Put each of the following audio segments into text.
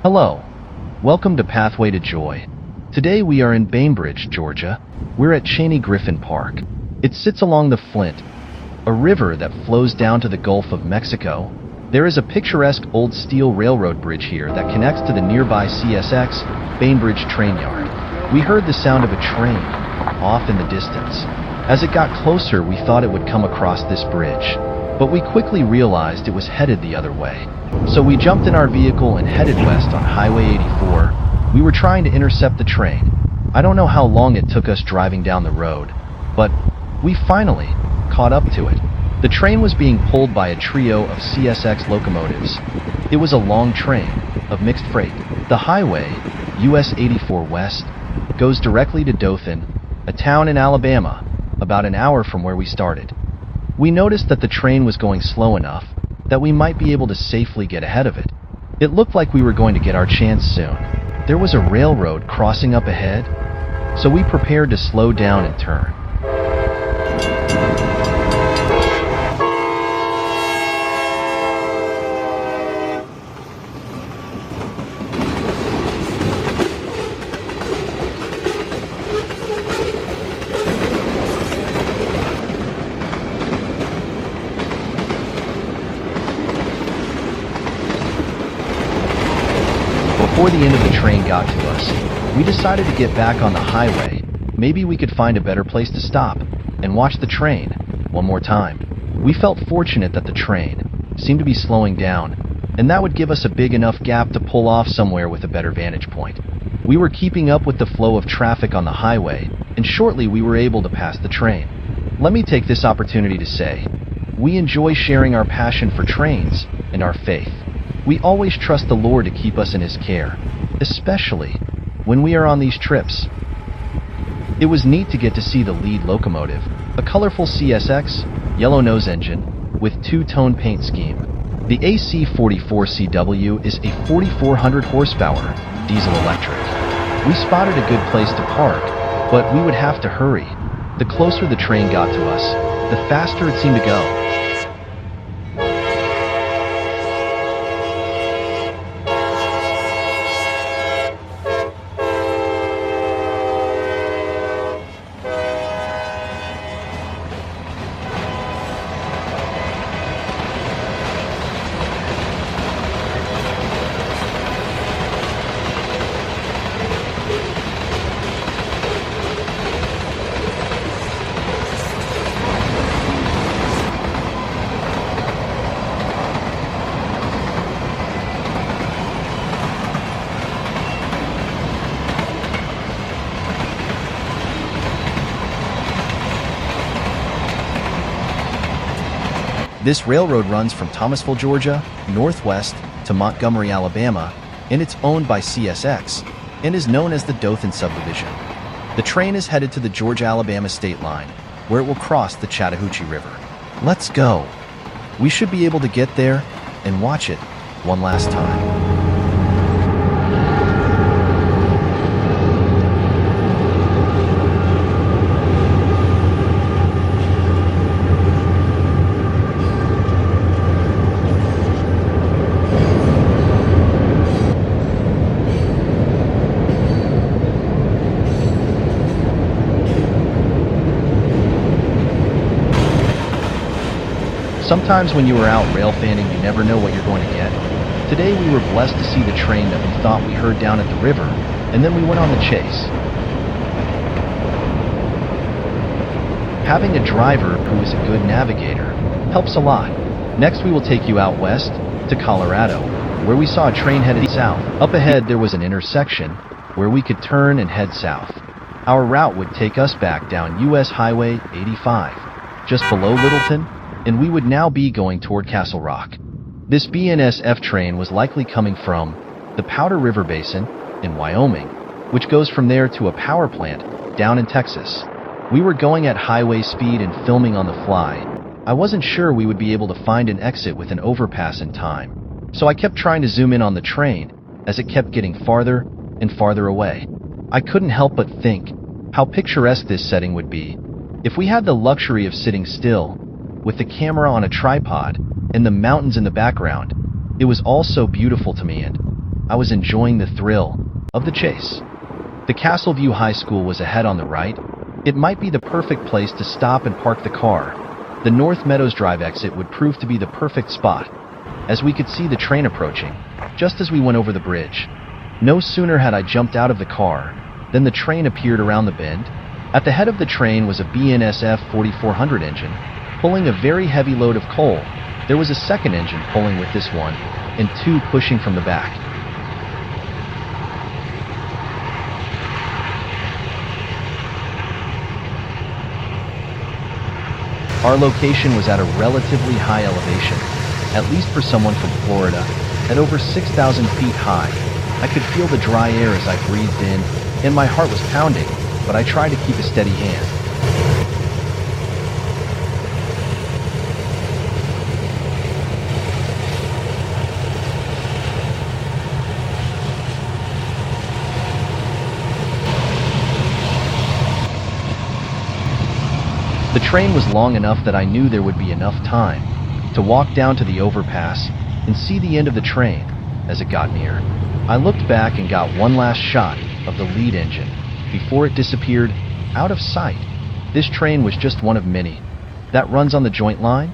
Hello. Welcome to Pathway to Joy. Today we are in Bainbridge, Georgia. We're at Cheney Griffin Park. It sits along the Flint, a river that flows down to the Gulf of Mexico. There is a picturesque old steel railroad bridge here that connects to the nearby CSX Bainbridge train yard. We heard the sound of a train off in the distance. As it got closer, we thought it would come across this bridge, but we quickly realized it was headed the other way. So we jumped in our vehicle and headed west on Highway 84. We were trying to intercept the train. I don't know how long it took us driving down the road, but we finally caught up to it. The train was being pulled by a trio of CSX locomotives. It was a long train of mixed freight. The highway, US 84 West, goes directly to Dothan, a town in Alabama, about an hour from where we started. We noticed that the train was going slow enough that we might be able to safely get ahead of it. It looked like we were going to get our chance soon. There was a railroad crossing up ahead, so we prepared to slow down and turn. Before the end of the train got to us, we decided to get back on the highway. Maybe we could find a better place to stop and watch the train one more time. We felt fortunate that the train seemed to be slowing down, and that would give us a big enough gap to pull off somewhere with a better vantage point. We were keeping up with the flow of traffic on the highway, and shortly we were able to pass the train. Let me take this opportunity to say, we enjoy sharing our passion for trains and our faith. We always trust the Lord to keep us in His care, especially when we are on these trips. It was neat to get to see the lead locomotive, a colorful CSX, yellow nose engine, with two-tone paint scheme. The AC-44CW is a 4,400 horsepower diesel electric. We spotted a good place to park, but we would have to hurry. The closer the train got to us, the faster it seemed to go. This railroad runs from Thomasville, Georgia, northwest to Montgomery, Alabama, and it's owned by CSX and is known as the Dothan subdivision. The train is headed to the Georgia-Alabama state line, where it will cross the Chattahoochee River. Let's go. We should be able to get there and watch it one last time. Sometimes when you are out rail fanning, you never know what you're going to get. Today we were blessed to see the train that we thought we heard down at the river, and then we went on the chase. Having a driver who is a good navigator helps a lot. Next we will take you out west to Colorado, where we saw a train headed south. Up ahead there was an intersection where we could turn and head south. Our route would take us back down US Highway 85, just below Littleton, and we would now be going toward Castle Rock. This BNSF train was likely coming from the Powder River Basin in Wyoming, which goes from there to a power plant down in Texas. We were going at highway speed and filming on the fly. I wasn't sure we would be able to find an exit with an overpass in time, so I kept trying to zoom in on the train as it kept getting farther and farther away. I couldn't help but think how picturesque this setting would be if we had the luxury of sitting still with the camera on a tripod and the mountains in the background. It was all so beautiful to me, and I was enjoying the thrill of the chase. The Castle View High School was ahead on the right. It might be the perfect place to stop and park the car. The North Meadows Drive exit would prove to be the perfect spot, as we could see the train approaching, just as we went over the bridge. No sooner had I jumped out of the car than the train appeared around the bend. At the head of the train was a BNSF 4400 engine, pulling a very heavy load of coal. There was a second engine pulling with this one, and two pushing from the back. Our location was at a relatively high elevation, at least for someone from Florida, at over 6,000 feet high. I could feel the dry air as I breathed in, and my heart was pounding, but I tried to keep a steady hand. The train was long enough that I knew there would be enough time to walk down to the overpass and see the end of the train as it got near. I looked back and got one last shot of the lead engine before it disappeared out of sight. This train was just one of many that runs on the Joint Line.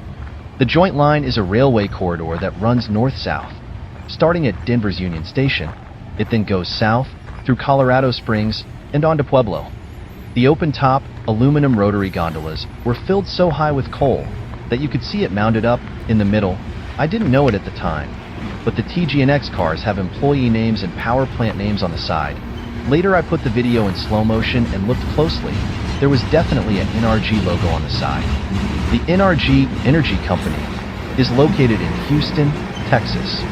The Joint Line is a railway corridor that runs north-south, starting at Denver's Union Station. It then goes south through Colorado Springs and on to Pueblo. The open-top, aluminum rotary gondolas were filled so high with coal that you could see it mounted up in the middle. I didn't know it at the time, but the TG&X cars have employee names and power plant names on the side. Later I put the video in slow motion and looked closely. There was definitely an NRG logo on the side. The NRG Energy Company is located in Houston, Texas.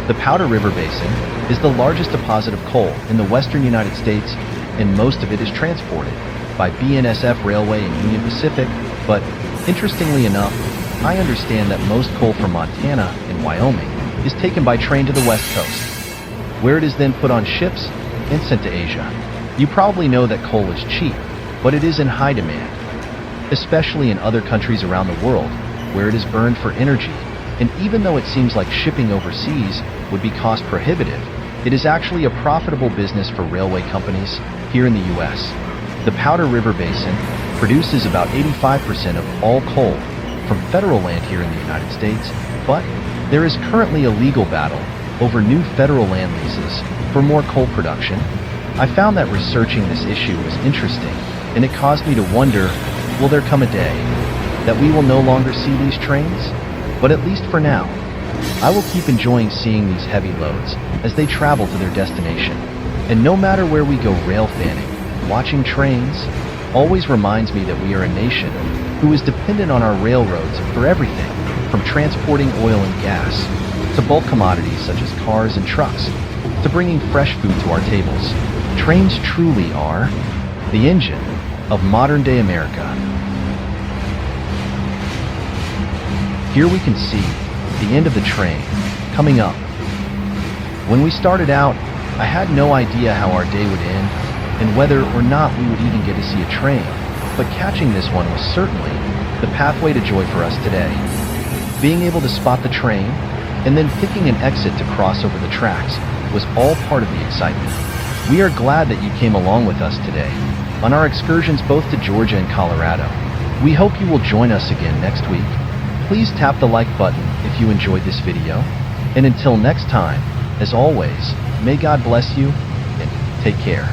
The Powder River Basin is the largest deposit of coal in the western United States, and most of it is transported by BNSF Railway and Union Pacific, but interestingly enough, I understand that most coal from Montana and Wyoming is taken by train to the west coast, where it is then put on ships and sent to Asia. You probably know that coal is cheap, but it is in high demand, especially in other countries around the world where it is burned for energy. And even though it seems like shipping overseas would be cost prohibitive, it is actually a profitable business for railway companies here in the US. The Powder River Basin produces about 85% of all coal from federal land here in the United States, but there is currently a legal battle over new federal land leases for more coal production. I found that researching this issue was interesting, and it caused me to wonder, will there come a day that we will no longer see these trains? But at least for now, I will keep enjoying seeing these heavy loads as they travel to their destination. And no matter where we go rail fanning, watching trains always reminds me that we are a nation who is dependent on our railroads for everything, from transporting oil and gas to bulk commodities such as cars and trucks, to bringing fresh food to our tables. Trains truly are the engine of modern-day America. Here we can see the end of the train coming up. When we started out, I had no idea how our day would end and whether or not we would even get to see a train, but catching this one was certainly the pathway to joy for us today. Being able to spot the train and then picking an exit to cross over the tracks was all part of the excitement. We are glad that you came along with us today on our excursions both to Georgia and Colorado. We hope you will join us again next week. Please tap the like button if you enjoyed this video. And until next time, as always, may God bless you and take care.